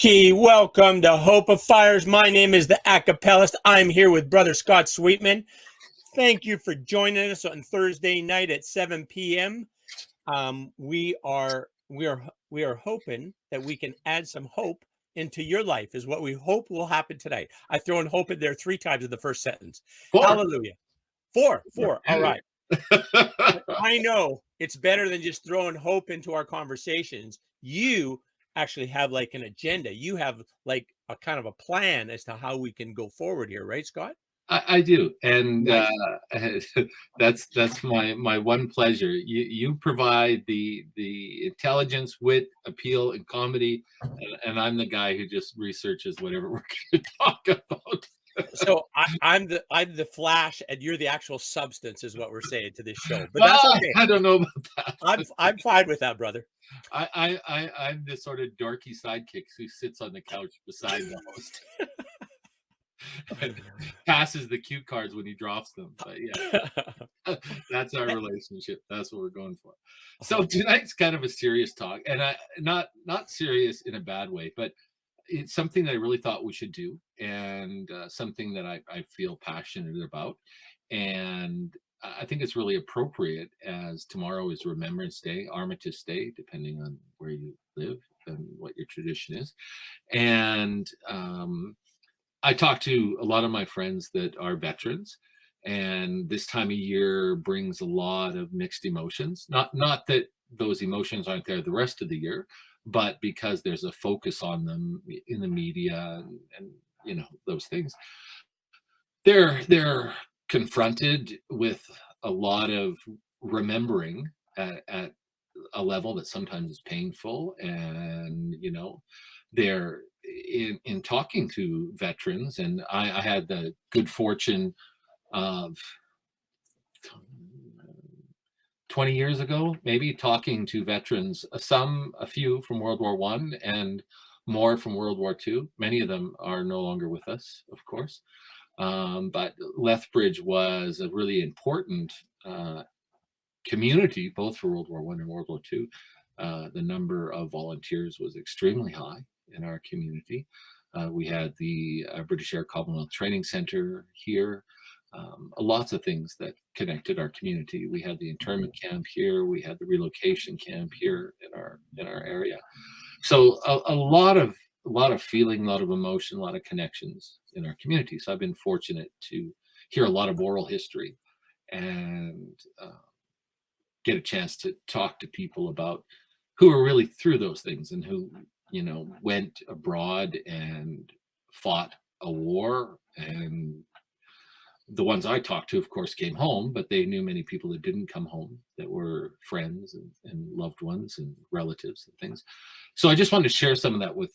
Key, welcome to Hope of Fires. My name is the Acapellist. I'm here with Brother Scott Sweetman. Thank you for joining us on Thursday night at 7 p.m. We are hoping that we can add some hope into your life, is what we hope will happen tonight. I throw in hope in there 3 times in the first sentence. 4. Hallelujah. Four. All right. I know it's better than just throwing hope into our conversations. You actually have like an agenda. You have like a kind of a plan as to how we can go forward here, right, Scott? I do, and Nice. that's my one pleasure. You provide the intelligence, wit, appeal, and comedy, and I'm the guy who just researches whatever we're going to talk about. So I'm the flash, and you're the actual substance, is what we're saying to this show. But that's okay. I don't know about that. I'm fine with that, brother. I'm the sort of dorky sidekick who sits on the couch beside the host. And passes the cue cards when he drops them. But yeah, that's our relationship. That's what we're going for. So tonight's kind of a serious talk, and not serious in a bad way, but it's something that I really thought we should do, and something that I feel passionate about, and I think it's really appropriate as tomorrow is Remembrance Day, Armistice Day, depending on where you live and what your tradition is, and I talk to a lot of my friends that are veterans, and this time of year brings a lot of mixed emotions. Not that those emotions aren't there the rest of the year, but because there's a focus on them in the media and you know those things. They're confronted with a lot of remembering at a level that sometimes is painful, and you know they're in talking to veterans, and I had the good fortune of 20 years ago, maybe, talking to veterans, a few from World War I and more from World War II. Many of them are no longer with us, of course. But Lethbridge was a really important community, both for World War I and World War II. The number of volunteers was extremely high in our community. We had the British Air Commonwealth Training Center here. Lots of things that connected our community. We had the internment camp here. We had the relocation camp here in our area. So a lot of feeling, a lot of emotion, a lot of connections in our community. So I've been fortunate to hear a lot of oral history and get a chance to talk to people about who are really through those things and who, you know, went abroad and fought a war. And the ones I talked to, of course, came home, but they knew many people that didn't come home, that were friends and loved ones and relatives and things. So I just wanted to share some of that with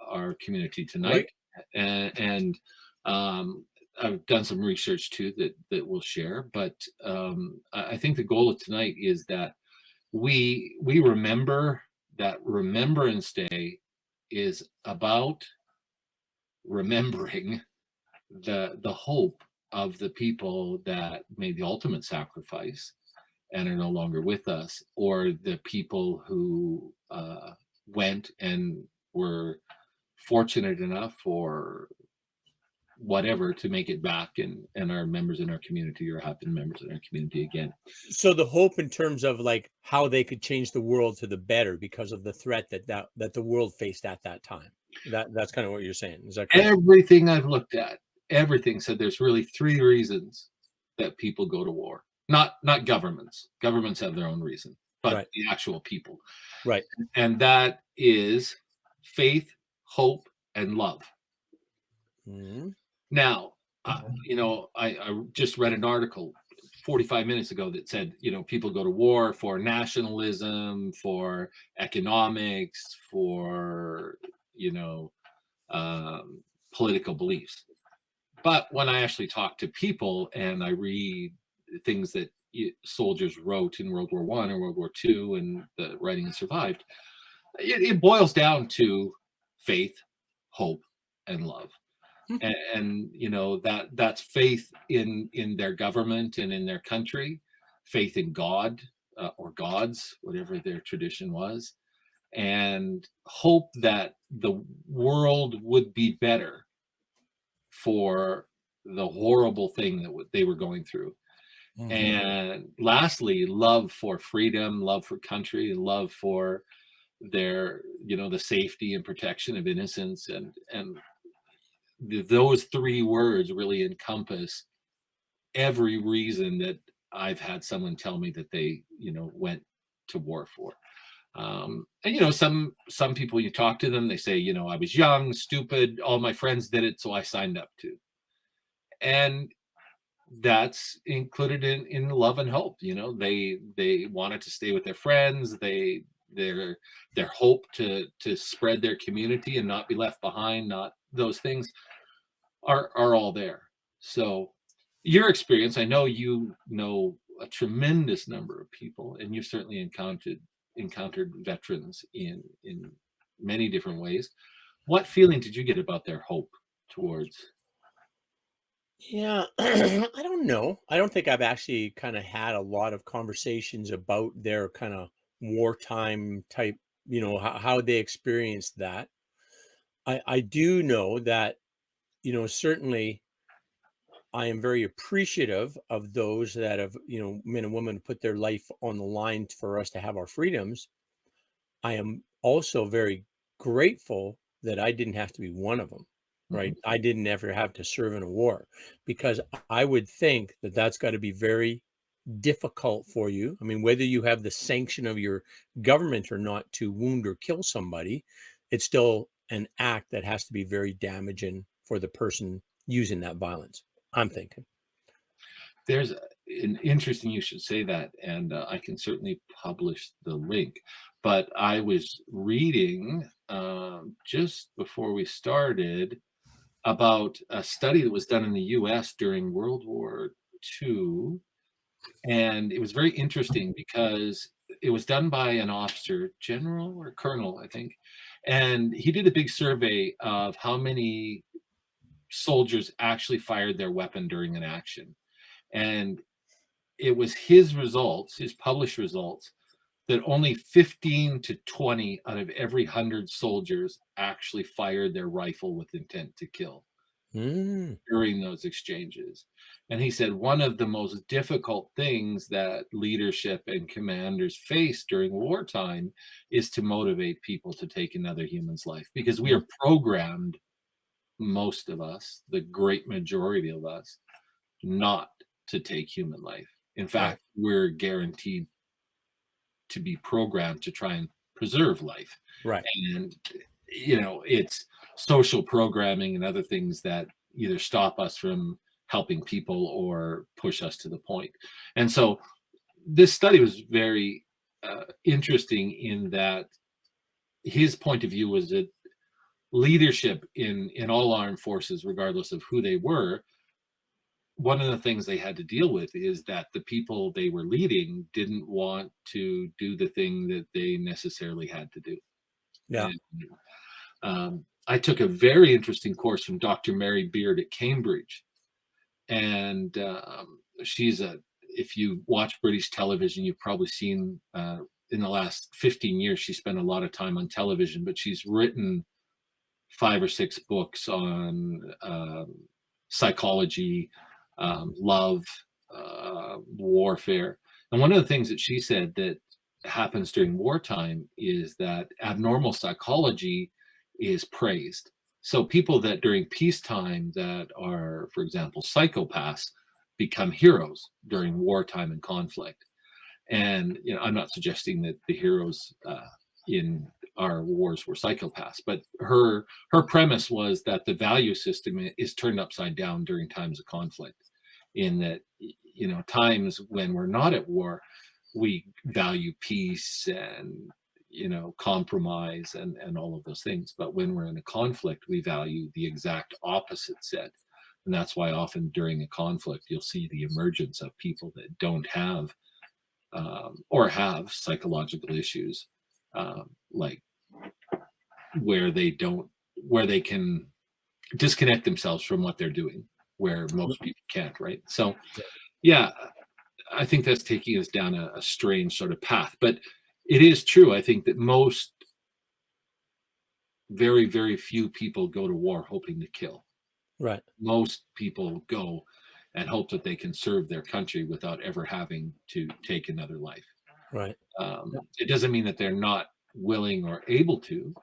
our community tonight. Right. And I've done some research too that we'll share, but I think the goal of tonight is that we remember that Remembrance Day is about remembering the hope of the people that made the ultimate sacrifice and are no longer with us, or the people who went and were fortunate enough or whatever to make it back and are members in our community or have been members in our community again. So the hope in terms of like how they could change the world to the better because of the threat that the world faced at that time. That's kind of what you're saying. Is that correct? Everything I've looked at, everything said there's really 3 reasons that people go to war. Not governments. Governments have their own reason, but right. The actual people. Right. And that is faith, hope, and love. Mm-hmm. Now, you know, I just read an article 45 minutes ago that said, you know, people go to war for nationalism, for economics, for, you know, political beliefs. But when I actually talk to people and I read things that soldiers wrote in World War I and World War II and the writing that survived, it boils down to faith, hope, and love. And you know that's faith in their government and in their country, faith in God or gods, whatever their tradition was, and hope that the world would be better for the horrible thing that they were going through. Mhm. And lastly, love for freedom, love for country, love for their, the safety and protection of innocence. And those three words really encompass every reason that I've had someone tell me that they, went to war for. And some people, you talk to them, they say, I was young, stupid, all my friends did it, so I signed up to. And that's included in love and hope. They wanted to stay with their friends. Their hope to spread their community and not be left behind, not those things are all there. So your experience, I know you know a tremendous number of people, and you've certainly encountered veterans in many different ways. What feeling did you get about their hope towards? Yeah, I don't know. I don't think I've actually kind of had a lot of conversations about their kind of wartime type, how they experienced that. I do know that, certainly I am very appreciative of those that have, men and women put their life on the line for us to have our freedoms. I am also very grateful that I didn't have to be one of them, Mhm. right? I didn't ever have to serve in a war, because I would think that that's got to be very difficult for you. I mean, whether you have the sanction of your government or not to wound or kill somebody, it's still an act that has to be very damaging for the person using that violence, I'm thinking. There's an interesting, you should say that, and I can certainly publish the link. But I was reading just before we started about a study that was done in the US during World War II. And it was very interesting because it was done by an officer, general or colonel, I think. And he did a big survey of how many soldiers actually fired their weapon during an action. And it was his results, his published results, that only 15 to 20 out of every 100 soldiers actually fired their rifle with intent to kill Mm, during those exchanges. And he said one of the most difficult things that leadership and commanders face during wartime is to motivate people to take another human's life, because we mm, are programmed, most of us, the great majority of us, not to take human life. In right, fact, we're guaranteed to be programmed to try and preserve life. right. And, it's social programming and other things that either stop us from helping people or push us to the point. And so this study was very interesting in that his point of view was that leadership in all armed forces, regardless of who they were, one of the things they had to deal with is that the people they were leading didn't want to do the thing that they necessarily had to do. Yeah. And I took a very interesting course from Dr. Mary Beard at Cambridge. And if you watch British television, you've probably seen in the last 15 years, she spent a lot of time on television, but she's written 5 or 6 books on psychology, love, warfare. And one of the things that she said that happens during wartime is that abnormal psychology is praised. So people that during peacetime that are, for example, psychopaths, become heroes during wartime and conflict. And I'm not suggesting that the heroes in our wars were psychopaths, but her premise was that the value system is turned upside down during times of conflict. In that, times when we're not at war, we value peace and compromise and all of those things. But when we're in a conflict, we value the exact opposite set. And that's why often during a conflict, you'll see the emergence of people that don't have or have psychological issues, like where they can disconnect themselves from what they're doing, where most people can't, right? So, yeah, I think that's taking us down a strange sort of path. But it is true. I think that most very, very few people go to war hoping to kill. Right. Most people go and hope that they can serve their country without ever having to take another life. Right. It doesn't mean that they're not willing or able to.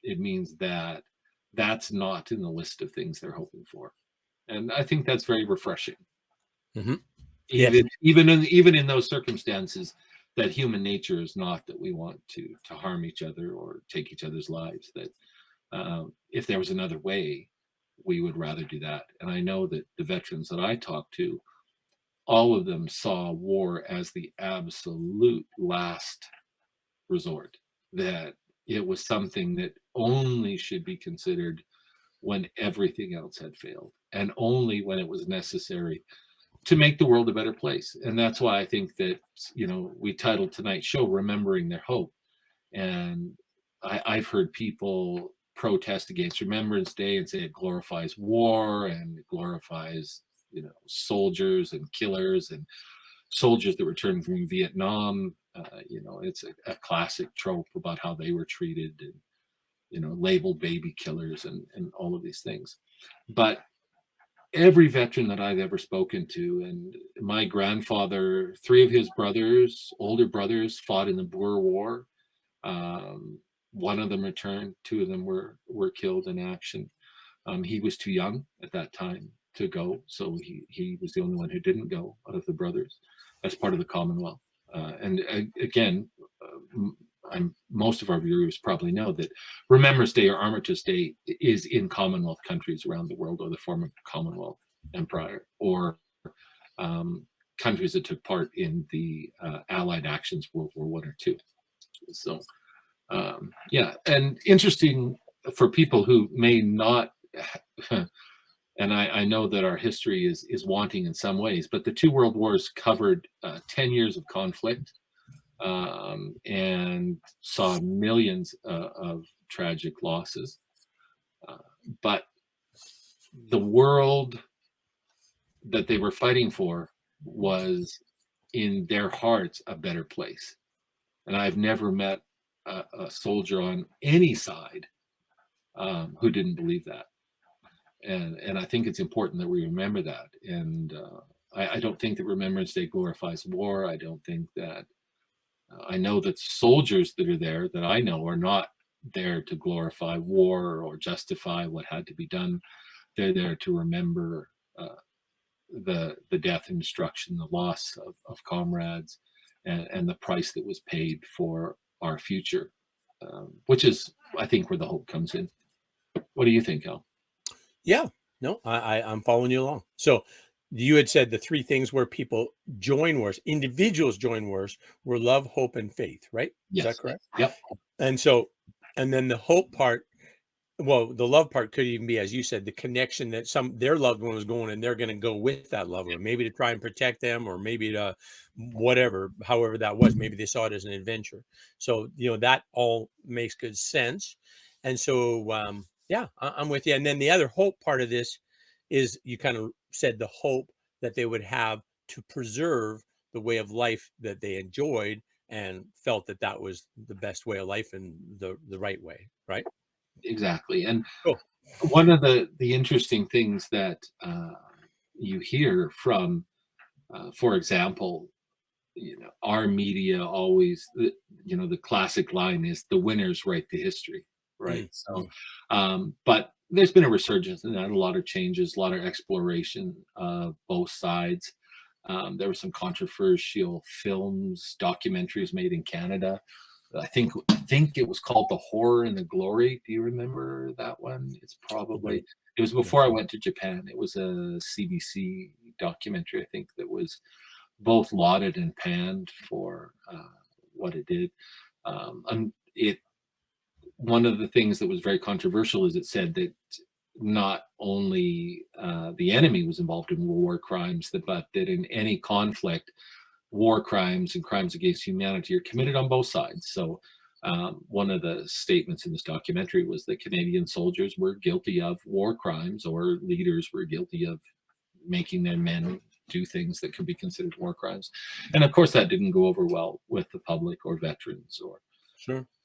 It means that that's not in the list of things they're hoping for, and I think that's very refreshing. Mm-hmm. Yes. Even in those circumstances, that human nature is not that we want to harm each other or take each other's lives. That if there was another way, we would rather do that. And I know that the veterans that I talked to, all of them saw war as the absolute last resort, that it was something that only should be considered when everything else had failed, and only when it was necessary to make the world a better place. And that's why I think that, we titled tonight's show Remembering Their Hope. And I've heard people protest against Remembrance Day and say it glorifies war and it glorifies, soldiers and killers and soldiers that returned from Vietnam. It's a classic trope about how they were treated and, labeled baby killers and all of these things. But every veteran that I've ever spoken to, and my grandfather, 3 of his brothers, older brothers, fought in the Boer War. One of them returned, 2 of them were killed in action. He was too young at that time to go, so he was the only one who didn't go out of the brothers as part of the Commonwealth. And again, most of our viewers probably know that Remembrance Day or Armistice Day is in Commonwealth countries around the world, or the former Commonwealth Empire, or countries that took part in the Allied actions, World War I or II. So, and interesting for people who may not, and I know that our history is wanting in some ways, but the 2 world wars covered 10 years of conflict, and saw millions of tragic losses. But the world that they were fighting for was, in their hearts, a better place. And I've never met a soldier on any side who didn't believe that. And I think it's important that we remember that. And I don't think that Remembrance Day glorifies war. I don't think that I know that soldiers that are there, that I know, are not there to glorify war or justify what had to be done. They're there to remember the death and destruction, the loss of comrades, and the price that was paid for our future, which is, I think, where the hope comes in. What do you think, Al? Yeah. No, I'm following you along. So you had said the 3 things where people join wars, individuals join wars, were love, hope, and faith, right? Is Yes. that correct? Yep. And then the hope part, well, the love part could even be, as you said, the connection that their loved one was going, and they're going to go with that loved one, maybe to try and protect them, or maybe to whatever, however that was. Maybe they saw it as an adventure. So, that all makes good sense. And so, I'm with you. And then the other hope part of this is, you kind of said, the hope that they would have to preserve the way of life that they enjoyed and felt that was the best way of life and the right way, right? Exactly. And Cool. one of the interesting things that you hear from, for example, our media always, the classic line is, the winners write the history, right? So, but there's been a resurgence in that, a lot of changes, a lot of exploration, both sides. There were some controversial films, documentaries made in Canada. I think it was called The Horror and the Glory. Do you remember that one? It was before I went to Japan. It was a CBC documentary, I think, that was both lauded and panned for what it did. One of the things that was very controversial is it said that not only the enemy was involved in war crimes, but that in any conflict, war crimes and crimes against humanity are committed on both sides. So one of the statements in this documentary was that Canadian soldiers were guilty of war crimes, or leaders were guilty of making their men do things that could be considered war crimes. And of course, that didn't go over well with the public or veterans or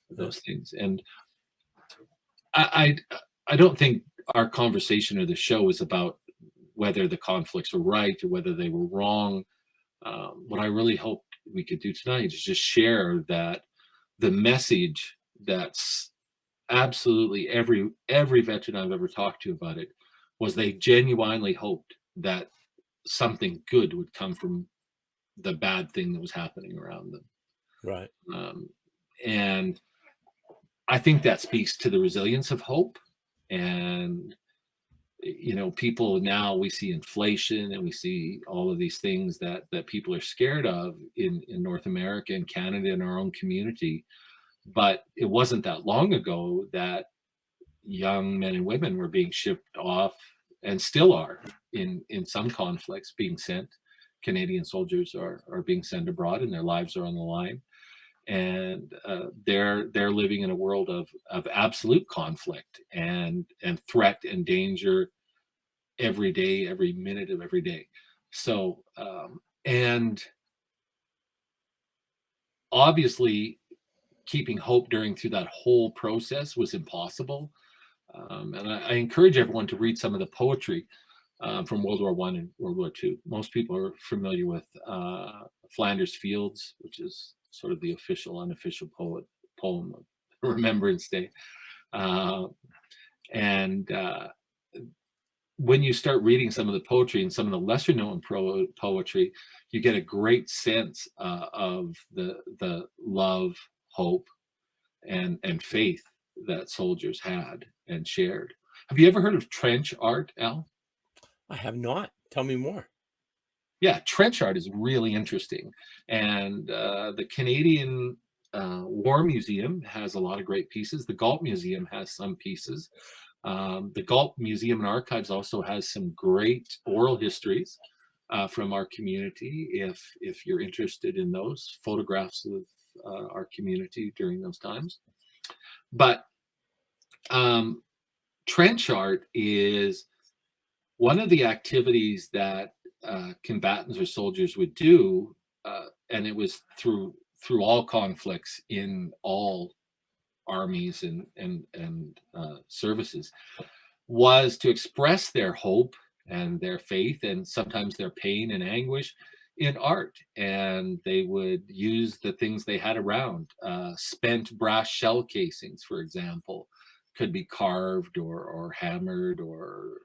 those things. And I don't think our conversation or the show is about whether the conflicts were right or whether they were wrong. What I really hope we could do tonight is just share that the message that's absolutely every veteran I've ever talked to about it was they genuinely hoped that something good would come from the bad thing that was happening around them. Right. And I think that speaks to the resilience of hope. And people now, we see inflation and we see all of these things that people are scared of in North America and Canada and our own community. But it wasn't that long ago that young men and women were being shipped off, and still are in some conflicts, being sent. Canadian soldiers are being sent abroad and their lives are on the line. And they're living in a world of absolute conflict and threat and danger every day, every minute of every day. So and obviously keeping hope through that whole process was impossible. And I encourage everyone to read some of the poetry from World War I and World War II. Most people are familiar with Flanders Fields, which is sort of the official, unofficial poem of Remembrance Day. And when you start reading some of the poetry and some of the lesser known poetry, you get a great sense of the love, hope, and faith that soldiers had and shared. Have you ever heard of trench art, Al? I have not. Tell me more. Yeah, trench art is really interesting. And the Canadian War Museum has a lot of great pieces. The Galt Museum has some pieces. The Galt Museum and Archives also has some great oral histories from our community. If you're interested in those photographs of our community during those times. But trench art is one of the activities that combatants or soldiers would do, and it was through all conflicts in all armies and services, was to express their hope and their faith and sometimes their pain and anguish in art. And they would use the things they had around. Spent brass shell casings, for example, could be carved or hammered or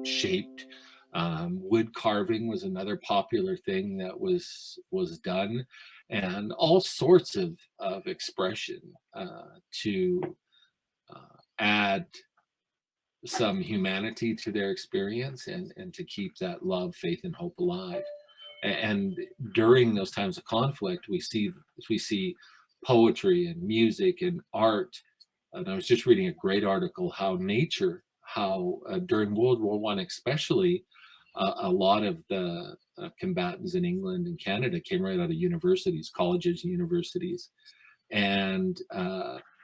shaped. Wood carving was another popular thing that was done, and all sorts of expression to add some humanity to their experience and to keep that love, faith, and hope alive. And during those times of conflict, we see poetry and music and art. And I was just reading a great article how during World War I especially, a lot of the combatants in England and Canada came right out of universities, colleges, universities. And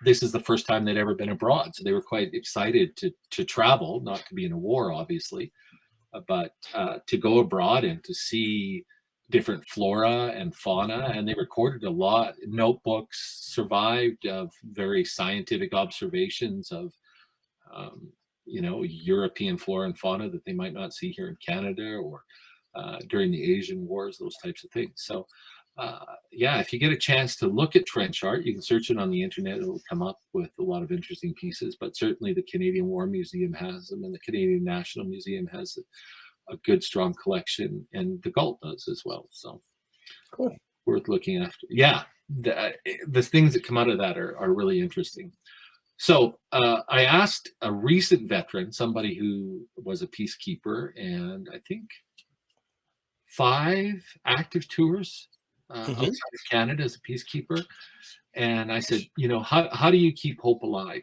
this is the first time they'd ever been abroad. So they were quite excited to travel, not to be in a war, obviously, but to go abroad and to see different flora and fauna. And they recorded a lot. Notebooks survived of very scientific observations of European flora and fauna that they might not see here in Canada or during the Asian wars, those types of things. So if you get a chance to look at trench art, you can search it on the internet. It'll come up with a lot of interesting pieces, but certainly the Canadian War Museum has them, and the Canadian National Museum has a good, strong collection, and the Galt does as well. So cool. Worth looking after. Yeah, the things that come out of that are really interesting. So I asked a recent veteran, somebody who was a peacekeeper, and I think 5 active tours outside of Canada as a peacekeeper. And I said, how do you keep hope alive?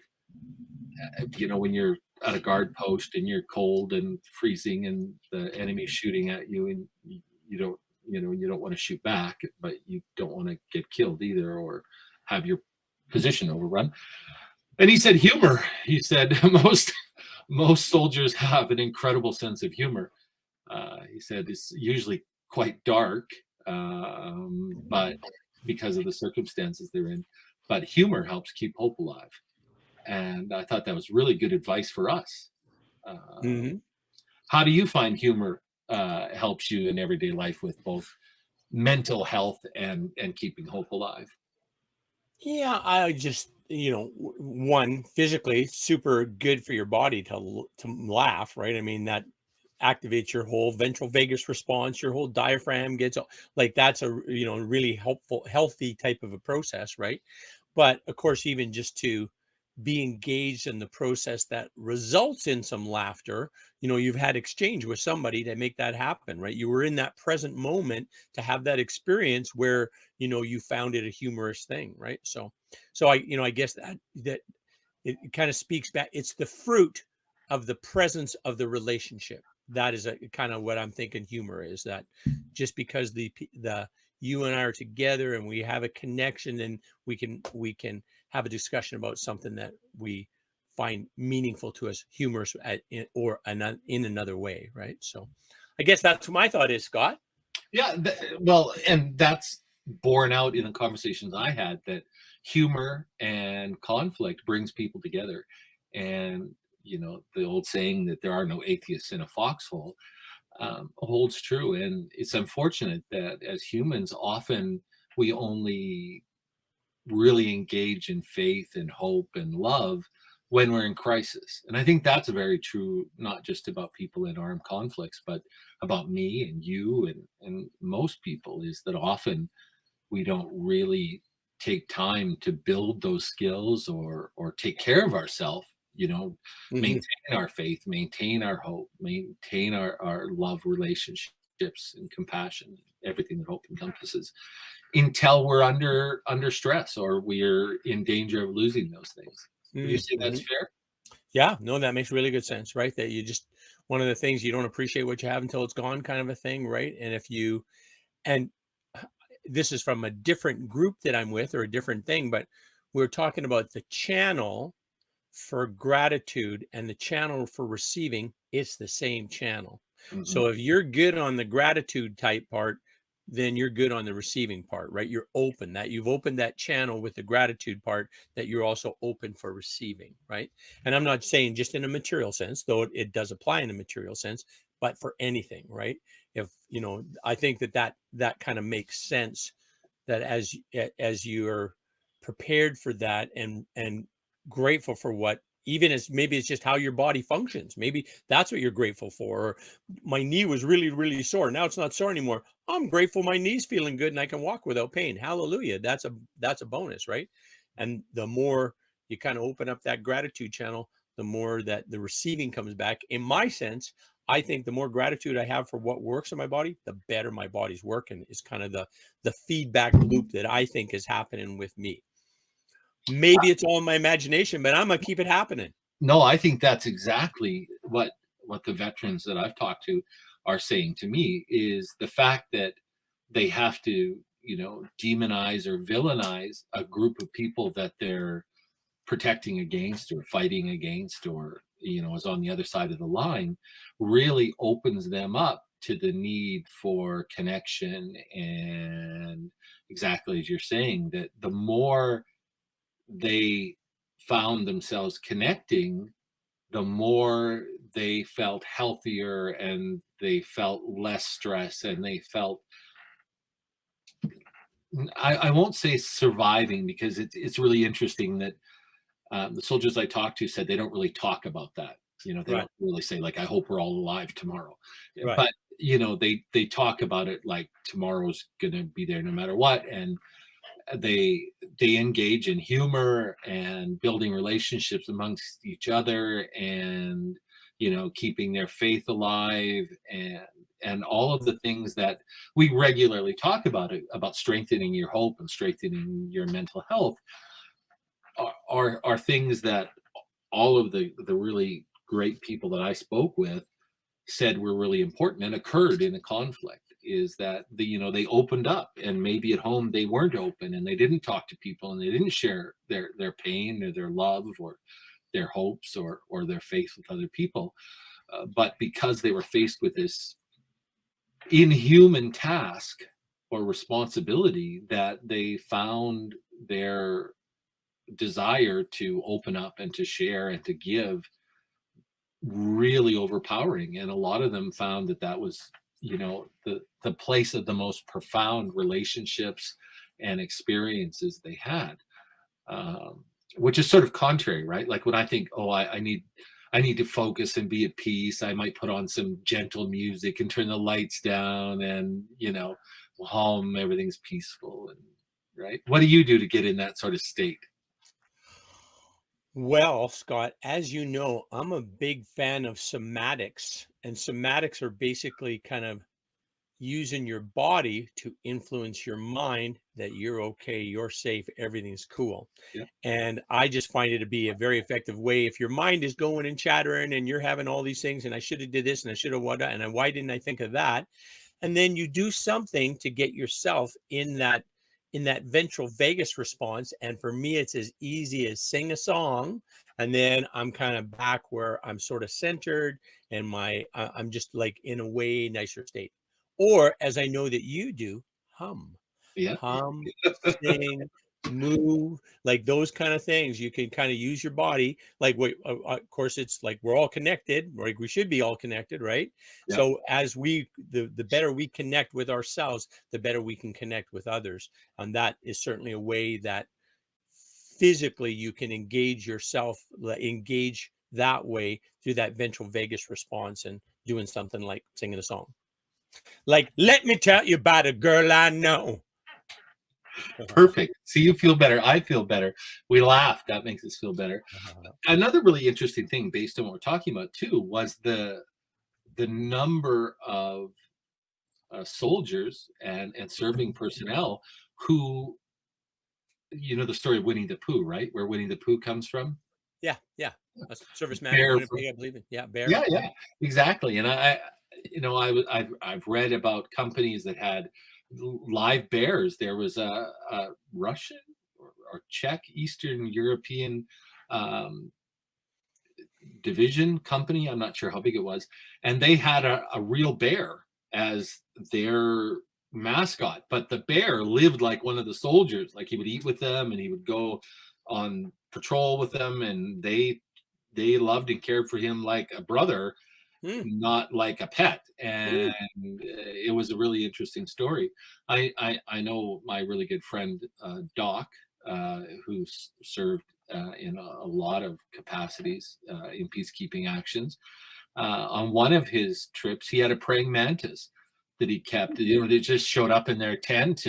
When you're at a guard post and you're cold and freezing and the enemy's shooting at you and you don't want to shoot back, but you don't want to get killed either or have your position overrun. And he said humor. He said most soldiers have an incredible sense of humor. He said it's usually quite dark, but because of the circumstances they're in. But humor helps keep hope alive. And I thought that was really good advice for us. Mhm. How do you find humor helps you in everyday life with both mental health and keeping hope alive? Yeah, I just, one, physically super good for your body to laugh, right? I mean, that activates your whole ventral vagus response, your whole diaphragm gets like that's a really helpful, healthy type of a process, right? But of course, even just to be engaged in the process that results in some laughter, you've had exchange with somebody to make that happen, right? You were in that present moment to have that experience where, you found it a humorous thing, right? So I guess that it kind of speaks back. It's the fruit of the presence of the relationship. That is a kind of what I'm thinking humor is, that just because the you and I are together and we have a connection, and we can have a discussion about something that we find meaningful to us, humorous in another way, right? So I guess that's what my thought is, Scott. Yeah, well, and that's borne out in the conversations I had, that humor and conflict brings people together. And, the old saying that there are no atheists in a foxhole holds true. And it's unfortunate that as humans, often we only really engage in faith and hope and love when we're in crisis. And I think that's very true, not just about people in armed conflicts, but about me and you and most people, is that often we don't really take time to build those skills or take care of ourselves, maintain Hmm. our faith, maintain our hope, maintain our love relationships and compassion, everything that hope encompasses, until we're under stress or we're in danger of losing those things. Would you say that's Hmm. fair? Yeah, no, that makes really good sense, right? That you just, one of the things, you don't appreciate what you have until it's gone, kind of a thing, right? And if you, and this is from a different group that I'm with, or a different thing, but we're talking about the channel for gratitude and the channel for receiving. It's the same channel. Hmm. So if you're good on the gratitude type part, then you're good on the receiving part, right? You're open, that you've opened that channel with the gratitude part, that you're also open for receiving, right? And I'm not saying just in a material sense, though it does apply in a material sense, but for anything, right? If I think that kind of makes sense, that as you're prepared for that, and grateful for what, even as maybe it's just how your body functions, maybe that's what you're grateful for. Or my knee was really really sore, now it's not sore anymore, I'm grateful my knee's feeling good and I can walk without pain, hallelujah. That's a bonus, right? And the more you kind of open up that gratitude channel, the more that the receiving comes back. In my sense, I think the more gratitude I have for what works in my body, the better my body's working, is kind of the feedback loop that I think is happening with me. Maybe it's all in my imagination, but I'm gonna keep it happening. No, I think that's exactly what the veterans that I've talked to are saying to me, is the fact that they have to, demonize or villainize a group of people that they're protecting against or fighting against, or is on the other side of the line, really opens them up to the need for connection. And exactly as you're saying, that the more they found themselves connecting, the more they felt healthier and they felt less stress and they felt, I won't say surviving, because it's really interesting that the soldiers I talked to said they don't really talk about that. They Right, don't really say, like, I hope we're all alive tomorrow. right. But they talk about it like tomorrow's gonna be there no matter what. And they they engage in humor and building relationships amongst each other, and keeping their faith alive, and all of the things that we regularly talk about strengthening your hope and strengthening your mental health, are things that all of the really great people that I spoke with said were really important and occurred in a conflict. Is that they opened up, and maybe at home they weren't open and they didn't talk to people and they didn't share their pain or their love or their hopes or their faith with other people, but because they were faced with this inhuman task or responsibility, that they found their desire to open up and to share and to give really overpowering. And a lot of them found that that was, the place of the most profound relationships and experiences they had, which is sort of contrary, right? Like when I think, oh, I need to focus and be at peace, I might put on some gentle music and turn the lights down and, home, everything's peaceful. And right. What do you do to get in that sort of state? Well, Scott, as you know, I'm a big fan of somatics, and somatics are basically kind of using your body to influence your mind that you're okay, you're safe, everything's cool. Yeah. And I just find it to be a very effective way. If your mind is going and chattering and you're having all these things, and I should have did this and I should have what, and why didn't I think of that? And then you do something to get yourself in that ventral vagus response. And for me, it's as easy as sing a song, and then I'm kind of back where I'm sort of centered, and I'm just like in a way nicer state. Or as I know that you do, hum, Yeah. hum, sing, move, like those kind of things. You can kind of use your body. Like, wait, of course, it's like we're all connected, like we should be all connected, right? Yeah. So as the better we connect with ourselves, the better we can connect with others. And that is certainly a way that physically you can engage yourself, engage that way through that ventral vagus response and doing something like singing a song. Like, let me tell you about a girl I know. Perfect. See, you feel better. I feel better. We laugh. That makes us feel better. Another really interesting thing, based on what we're talking about too, was the number of soldiers and serving personnel who, the story of Winnie the Pooh, right? Where Winnie the Pooh comes from. Yeah, yeah. A serviceman in Bear Winnipeg, I believe it. Yeah, Bear. Yeah, exactly. And I've read about companies that had live bears. There was a Russian or Czech Eastern European um, division company. I'm not sure how big it was, and they had a real bear as their mascot. But the bear lived like one of the soldiers. Like he would eat with them, and he would go on patrol with them, and they loved and cared for him like a brother, not like a pet. And it was a really interesting story. I know my really good friend Doc, who served in a lot of capacities in peacekeeping actions. On one of his trips, he had a praying mantis that he kept. They just showed up in their tent,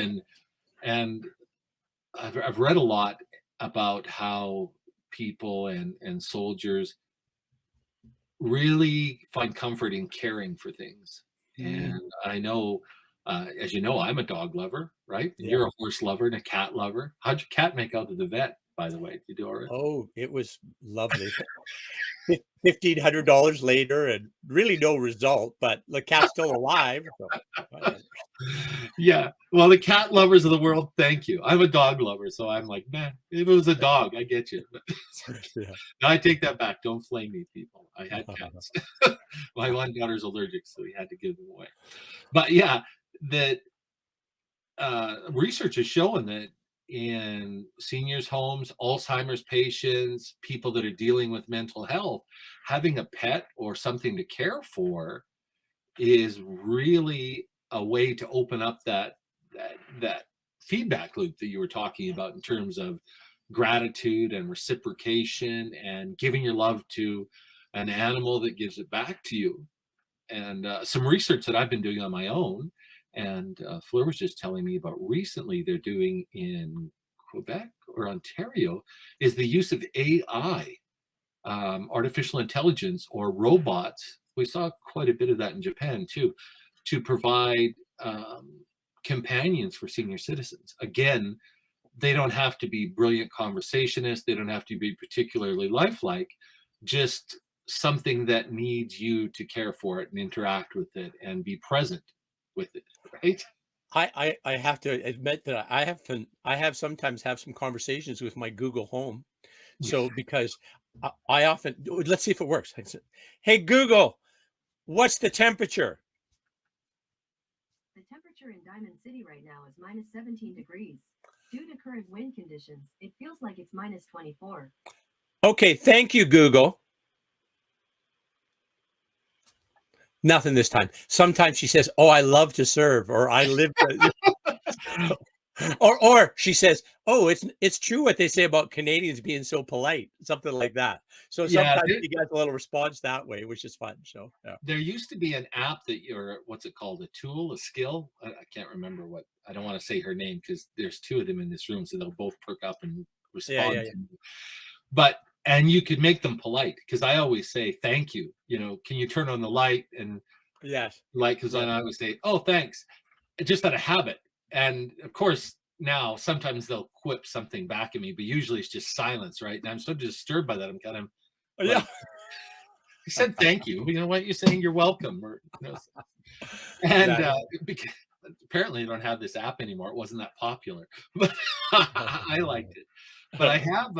and I've read a lot about how people and soldiers really find comfort in caring for things. And I know, as you know, I'm a dog lover, right? And Yeah. you're a horse lover and a cat lover. How'd your cat make out to the vet, by the way? Did you do all right? Oh, it was lovely. $1,500 later and really no result, but the cat's still alive. So whatever. Yeah. Well, the cat lovers of the world, thank you. I'm a dog lover, so I'm like, man, if it was a dog, I get you. Yeah. No, I take that back. Don't flame me, people. I had cats. My one daughter's allergic, so we had to give them away. But yeah, that research is showing that in seniors' homes, Alzheimer's patients, people that are dealing with mental health, having a pet or something to care for is really a way to open up that feedback loop that you were talking about in terms of gratitude and reciprocation and giving your love to an animal that gives it back to you. And some research that I've been doing on my own, and Fleur was just telling me about recently they're doing in Quebec or Ontario, is the use of AI, artificial intelligence or robots. We saw quite a bit of that in Japan too, to provide companions for senior citizens. Again, they don't have to be brilliant conversationists. They don't have to be particularly lifelike, just something that needs you to care for it and interact with it and be present with it, right? I have to admit that I have sometimes have some conversations with my Google Home. So because I often let's see if it works. I said, hey Google, what's the temperature? The temperature in Diamond City right now is -17 degrees. Due to current wind conditions, it feels like it's minus 24. Okay, thank you, Google. Nothing this time. Sometimes she says, "Oh, I love to serve," or "I live to," or she says, "Oh, it's true what they say about Canadians being so polite," something like that. So Yeah, sometimes she gets a little response that way, which is fun. So yeah. there used to be an app that you're, what's it called? A tool, a skill? I can't remember what, I don't want to say her name because there's two of them in this room, so they'll both perk up and Yeah, respond yeah, yeah. to me. But, and you could make them polite because I always say, thank you. You know, can you turn on the light? And Yes. like, because Yeah. I always say, oh, thanks. Just out of habit. And of course, now sometimes they'll quip something back at me, but usually it's just silence, right? And I'm so disturbed by that. I'm kind of Yeah. like, he said thank you. You know what? You're saying you're welcome. Or, you know, and Yeah. because apparently they don't have this app anymore. It wasn't that popular, but I liked it. But I have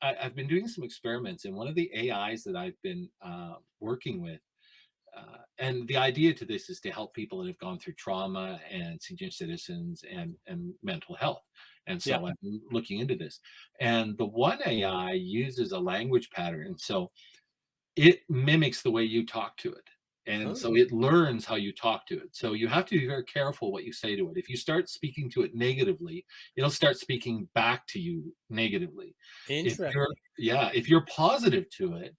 I've been doing some experiments, and one of the AIs that I've been working with, and the idea to this is to help people that have gone through trauma and senior citizens and mental health. And Yeah. so I'm looking into this. And the one AI uses a language pattern, so it mimics the way you talk to it. And so Oh, it learns how you talk to it. So you have to be very careful what you say to it. If you start speaking to it negatively, it'll start speaking back to you negatively. If you're, interesting. yeah, if you're positive to it,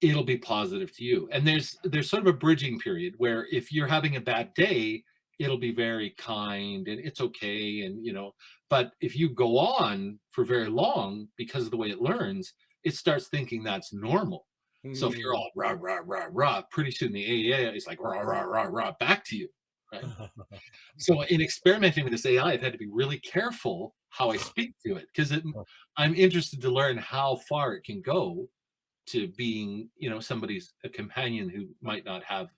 it'll be positive to you. And there's sort of a bridging period where if you're having a bad day, it'll be very kind and it's okay. And, you know, but if you go on for very long, because of the way it learns, it starts thinking that's normal. So if you're Hmm. all rah, rah, rah, rah, pretty soon the AI is like rah, rah, rah, rah back to you. Right. So in experimenting with this AI, I've had to be really careful how I speak to it because I'm interested to learn how far it can go to being, you know, somebody's a companion who might not have,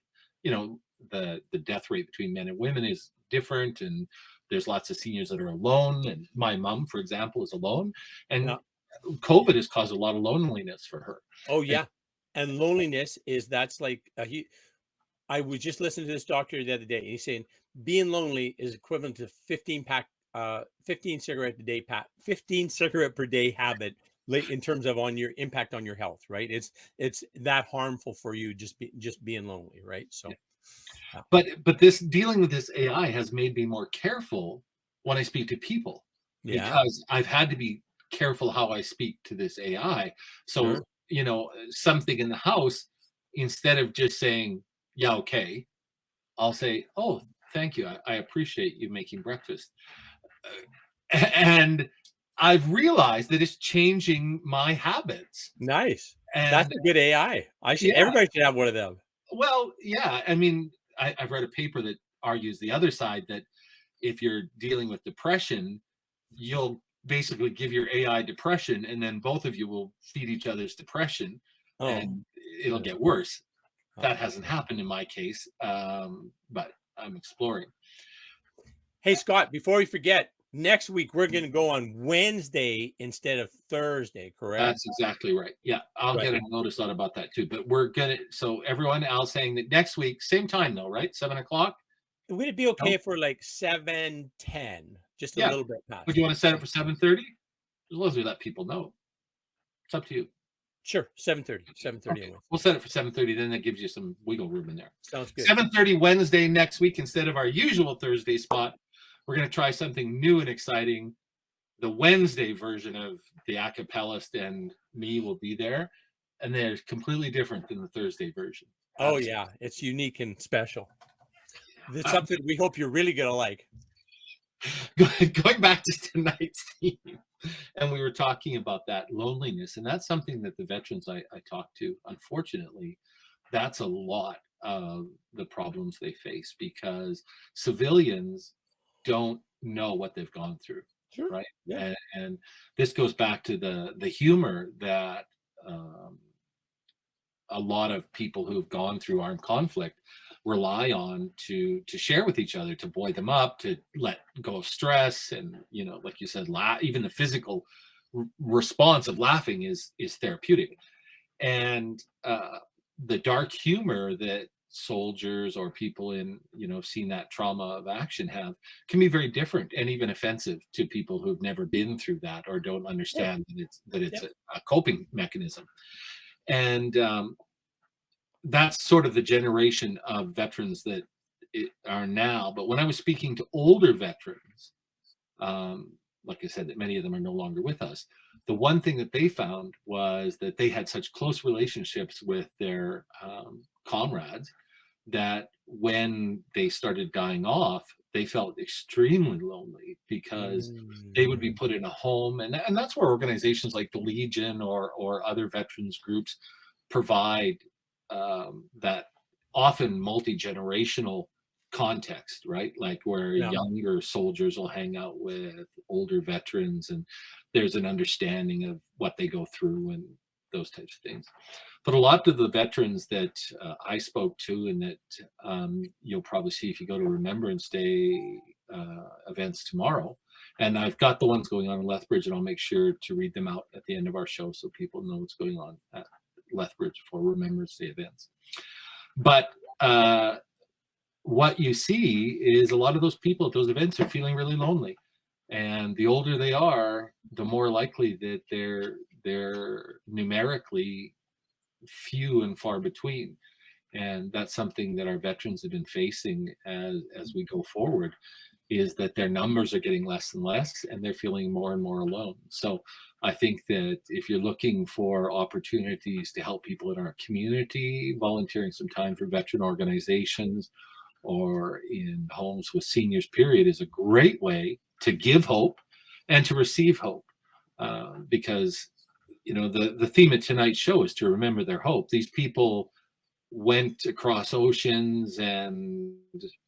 you know, the death rate between men and women is different, and there's lots of seniors that are alone. And my mom, for example, is alone, Yeah. and COVID has caused a lot of loneliness for her. Oh, And yeah. And loneliness is that's like a I was just listening to this doctor the other day, and he's saying being lonely is equivalent to 15 cigarette a day 15 cigarette per day habit in terms of on your impact on your health, right? It's that harmful for you just being lonely, right? So yeah. but this dealing with this AI has made me more careful when I speak to people Yeah, because I've had to be careful how I speak to this AI. So, sure. you know, something in the house, instead of just saying, yeah, okay, I'll say, oh, thank you. I appreciate you making breakfast. And I've realized that it's changing my habits. Nice. That's And a good AI. I should yeah, everybody should have one of them. well, yeah. I mean, I've read a paper that argues the other side that if you're dealing with depression, you'll basically give your AI depression, and then both of you will feed each other's depression, Oh, and it'll yeah. get worse. Oh. That hasn't happened in my case, but I'm exploring. Hey, Scott, before we forget, next week we're going to go on Wednesday instead of Thursday, correct? That's exactly right. Yeah, I'll Right. get a notice out about that too. But we're gonna. So everyone, Al's saying that next week, same time though, right? 7 o'clock. Would it be No. okay for like 7:10, just a Yeah. little bit Would you past? want to set it for 7:30? As long as we let people know. It's up to you. Sure, 7:30, 7:30 Okay, on Wednesday. we'll set it for 7:30. Then that gives you some wiggle room in there. Sounds good. 7:30 Wednesday next week instead of our usual Thursday spot. We're going to try something new and exciting. The Wednesday version of the acapellist and me will be there, and they're completely different than the Thursday version. Oh yeah, it's unique and special. It's Uh, something we hope you're really gonna like. going back to tonight's theme, and we were talking about that loneliness, and that's something that the veterans I talked to, unfortunately, that's a lot of the problems they face because civilians don't know what they've gone through, Sure. right? Yeah. And this goes back to the humor that a lot of people who've gone through armed conflict rely on to share with each other, to buoy them up, to let go of stress. And you know, like you said, even the physical response of laughing is therapeutic. And the dark humor that soldiers or people in, seen that trauma of action have can be very different and even offensive to people who've never been through that or don't understand that it's a coping mechanism. And that's sort of the generation of veterans that are now. But when I was speaking to older veterans, like I said, that many of them are no longer with us, the one thing that they found was that they had such close relationships with their comrades that when they started dying off, they felt extremely lonely because they would be put in a home. And that's where organizations like the Legion or other veterans groups provide that often multi-generational context, right? Like where younger soldiers will hang out with older veterans and there's an understanding of what they go through and those types of things. But a lot of the veterans that I spoke to and that you'll probably see if you go to Remembrance Day events tomorrow, and I've got the ones going on in Lethbridge, and I'll make sure to read them out at the end of our show so people know what's going on at Lethbridge for Remembrance Day events. But what you see is a lot of those people at those events are feeling really lonely. And the older they are, the more likely that they're numerically few and far between. And that's something that our veterans have been facing as we go forward, is that their numbers are getting less and less and they're feeling more and more alone. So I think that if you're looking for opportunities to help people in our community, volunteering some time for veteran organizations or in homes with seniors period is a great way to give hope and to receive hope. Because, the theme of tonight's show is to remember their hope. These people went across oceans and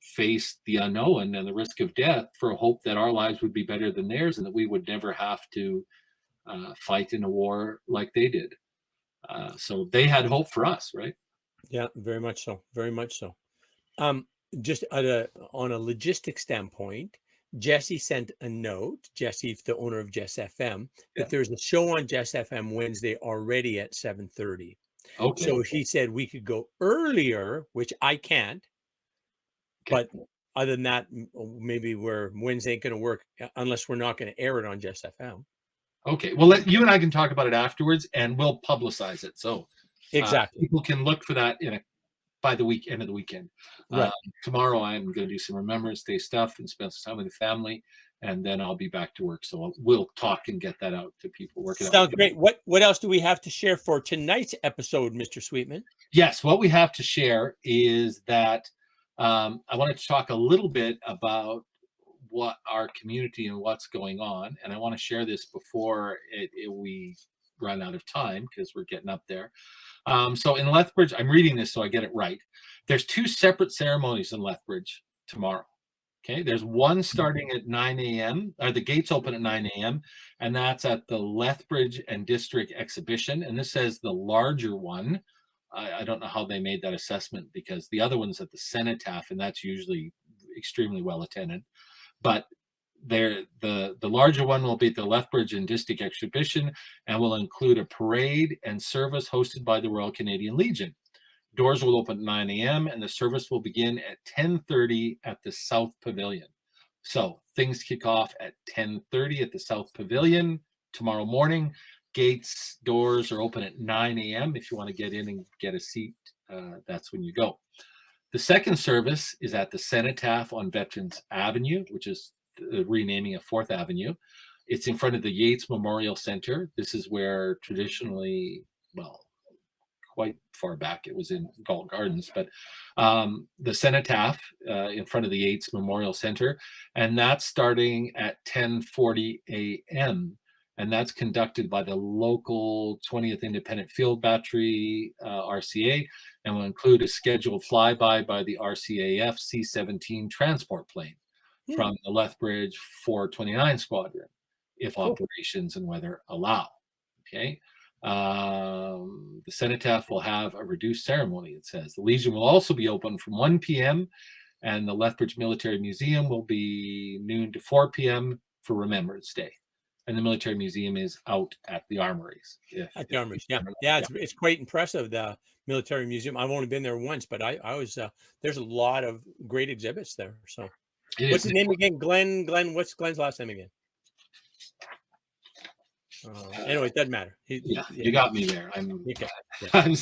faced the unknown and the risk of death for a hope that our lives would be better than theirs and that we would never have to fight in a war like they did. So they had hope for us, right? Yeah, very much so. Very much so. Just on a logistic standpoint, Jesse sent a note, Jesse, the owner of Jess FM, that there's a show on Jess FM Wednesday already at 7:30. Okay. So he said we could go earlier, which I can't. But other than that, maybe Wednesday ain't going to work unless we're not going to air it on Jess FM. Okay. Well, you and I can talk about it afterwards, and we'll publicize it. So exactly, people can look for that by the end of the weekend. Right. Tomorrow, I'm going to do some Remembrance Day stuff and spend some time with the family, and then I'll be back to work. So we'll talk and get that out to people working. Sounds great. What else do we have to share for tonight's episode, Mr. Sweetman? Yes, what we have to share is that I wanted to talk a little bit about what our community and what's going on, and I want to share this before we run out of time because we're getting up there. So in Lethbridge, I'm reading this so I get it right. There's 2 separate ceremonies in Lethbridge tomorrow. Okay, there's one starting at 9 a.m. The gates open at 9 a.m. and that's at the Lethbridge and District Exhibition. And this says the larger one. I don't know how they made that assessment because the other one's at the Cenotaph, and that's usually extremely well attended. But the larger one will be at the Lethbridge and District Exhibition and will include a parade and service hosted by the Royal Canadian Legion. Doors will open at 9 a.m. and the service will begin at 10:30 at the South Pavilion. So things kick off at 10:30 at the South Pavilion tomorrow morning. Doors are open at 9 a.m. If you want to get in and get a seat, that's when you go. The second service is at the Cenotaph on Veterans Avenue, which is the renaming of 4th Avenue. It's in front of the Yates Memorial Center. This is where traditionally, quite far back, it was in Galt Gardens, but the Cenotaph in front of the Yates Memorial Center, and that's starting at 10:40 a.m. And that's conducted by the local 20th Independent Field Battery, RCA, and will include a scheduled flyby by the RCAF C-17 transport plane from the Lethbridge 429 Squadron, if operations and weather allow. Okay. The Cenotaph will have a reduced ceremony, it says. The Legion will also be open from 1 p.m. and the Lethbridge Military Museum will be noon to 4 p.m. for Remembrance Day. and the military museum is out at the armories. At the armories, yeah. It's quite impressive. The military museum. I've only been there once, but I was. There's a lot of great exhibits there. So, what's his name again? Glenn. What's Glenn's last name again? Anyway, it doesn't matter. You got me there. Okay.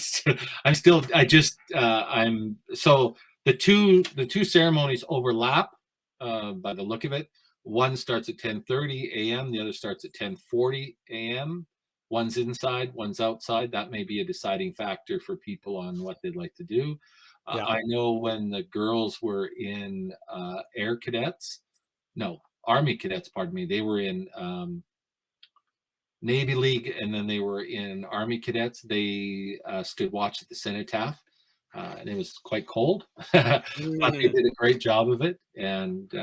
So the two ceremonies overlap by the look of it. One starts at 10:30 a.m. The other starts at 10:40 a.m. One's inside, one's outside. That may be a deciding factor for people on what they'd like to do. I know when the girls were in Army cadets, pardon me, they were in Navy League, and then they were in Army cadets. They stood watch at the cenotaph, and it was quite cold, but they did a great job of it. And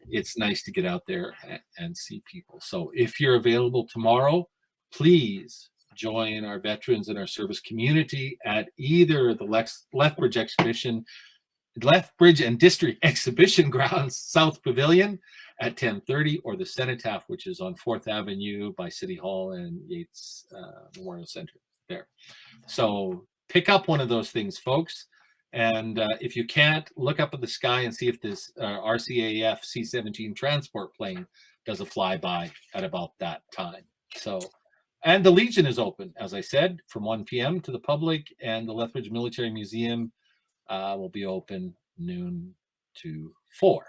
it's nice to get out there and see people. So if you're available tomorrow, please join our veterans and our service community at either the Lethbridge and District Exhibition Grounds South Pavilion at 10:30, or the Cenotaph, which is on 4th Avenue by City Hall and Yates Memorial Center there. So pick up one of those things, folks. And if you can't, look up at the sky and see if this RCAF C-17 transport plane does a flyby at about that time. So, and the Legion is open, as I said, from 1 p.m. to the public, and the Lethbridge Military Museum will be open noon to 4.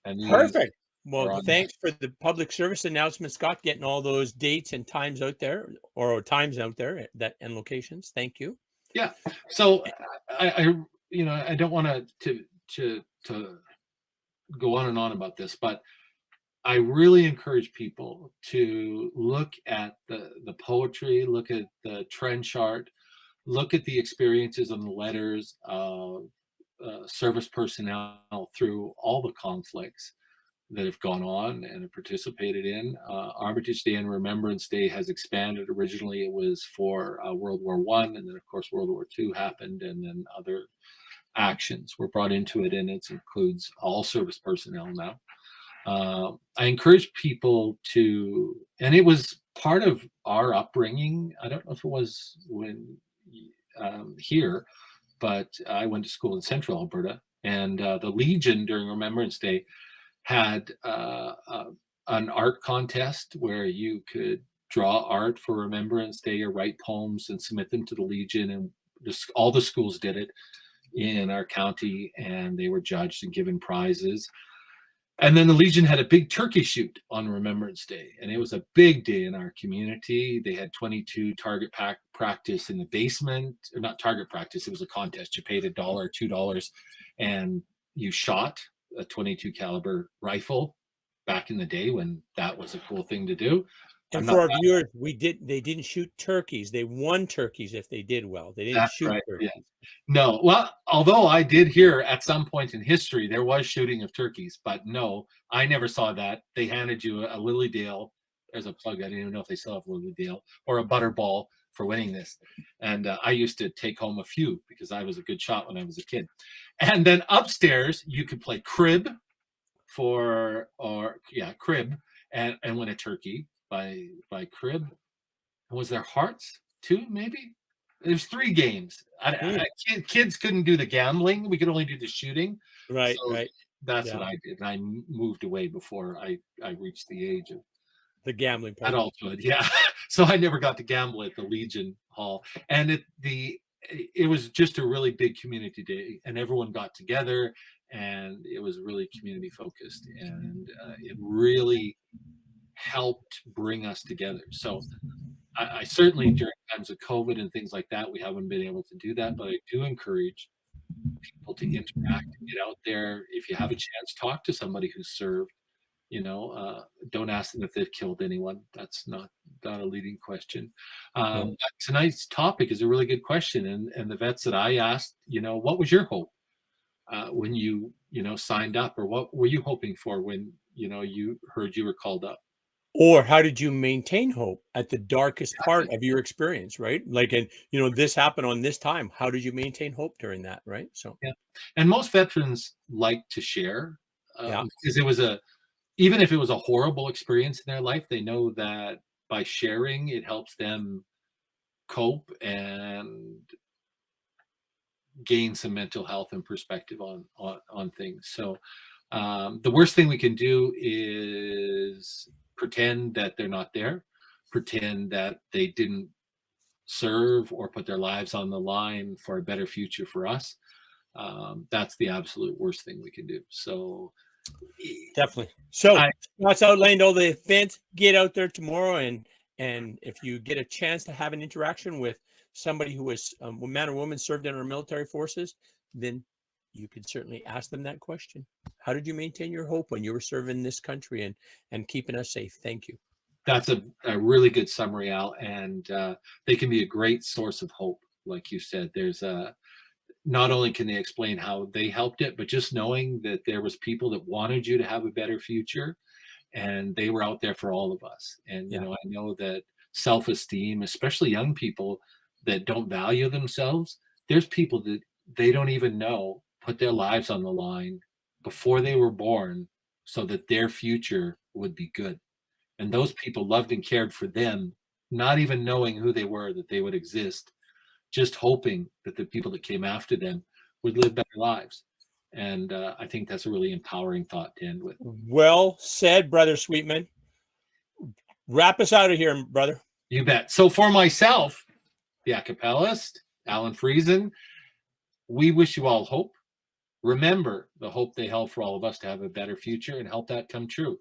And perfect. Well, thanks for the public service announcement, Scott, getting all those dates and times out there, or times out there and locations. Thank you. Yeah. So I don't want to go on and on about this, but I really encourage people to look at the poetry, look at the trend chart, look at the experiences and the letters of service personnel through all the conflicts that have gone on and have participated in. Armitage Day and Remembrance Day has expanded. Originally, it was for World War I, and then, of course, World War II happened, and then other actions were brought into it, and it includes all service personnel now. I encourage people to, and it was part of our upbringing. I don't know if it was when here, but I went to school in Central Alberta, and the Legion during Remembrance Day had an art contest where you could draw art for Remembrance Day or write poems and submit them to the Legion, and all the schools did it in our county, and they were judged and given prizes. And then the Legion had a big turkey shoot on Remembrance Day, and it was a big day in our community. They had 22 target practice in the basement, or not target practice, it was a contest. You paid $1 or $2, and you shot a 22 caliber rifle back in the day when that was a cool thing to do. And for our viewers, they didn't shoot turkeys. They won turkeys if they did well. They didn't shoot turkeys. Yeah. No, well, although I did hear at some point in history there was shooting of turkeys, but no, I never saw that. They handed you a Lily Dale. There's a plug. I didn't even know if they still have Lily Dale, or a butterball for winning this. And I used to take home a few because I was a good shot when I was a kid. And then upstairs you could play crib crib and win a turkey by crib. Was there hearts too? Maybe there's 3 games. Kids couldn't do the gambling. We could only do the shooting. Right, so right. That's what I did. And I moved away before I reached the age of the gambling part. Adulthood. Yeah. So I never got to gamble at the Legion Hall. And it was just a really big community day, and everyone got together, and it was really community focused, and it really helped bring us together. So I certainly, during times of COVID and things like that, we haven't been able to do that, but I do encourage people to interact, get out there. If you have a chance, talk to somebody who's served. Don't ask them if they've killed anyone. That's not a leading question. Tonight's topic is a really good question, and the vets that I asked, what was your hope when you signed up, or what were you hoping for when you heard you were called up? Or how did you maintain hope at the darkest part of your experience, right? Like, and this happened on this time. How did you maintain hope during that, right? So yeah, and most veterans like to share because it was even if it was a horrible experience in their life, they know that by sharing, it helps them cope and gain some mental health and perspective on things. So the worst thing we can do is pretend that they're not there, pretend that they didn't serve or put their lives on the line for a better future for us. That's the absolute worst thing we can do. So definitely. So Scott's outlined all the events. Get out there tomorrow, and if you get a chance to have an interaction with somebody who is a man or woman served in our military forces, then you can certainly ask them that question. How did you maintain your hope when you were serving this country and keeping us safe? Thank you. That's a really good summary, Al, and they can be a great source of hope. Like you said, there's not only can they explain how they helped it, but just knowing that there was people that wanted you to have a better future, and they were out there for all of us. And you know, I know that self-esteem, especially young people that don't value themselves, there's people that they don't even know put their lives on the line before they were born so that their future would be good. And those people loved and cared for them, not even knowing who they were, that they would exist, just hoping that the people that came after them would live better lives. And I think that's a really empowering thought to end with. Well said, Brother Sweetman. Wrap us out of here, brother. You bet. So for myself, the acapellist, Alan Friesen, we wish you all hope. Remember the hope they held for all of us to have a better future and help that come true.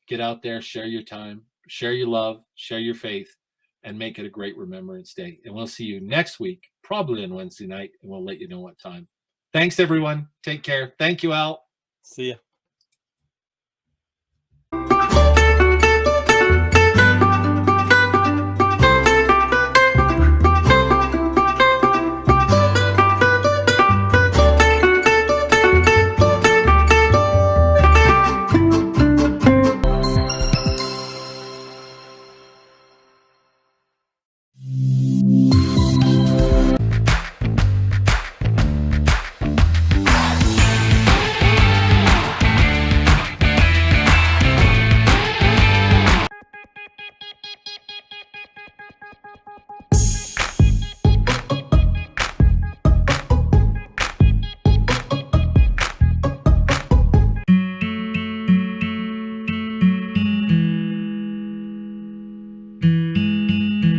Get out there, share your time, share your love, share your faith, and make it a great Remembrance Day. And we'll see you next week, probably on Wednesday night, and we'll let you know what time. Thanks, everyone. Take care. Thank you, Al. See ya.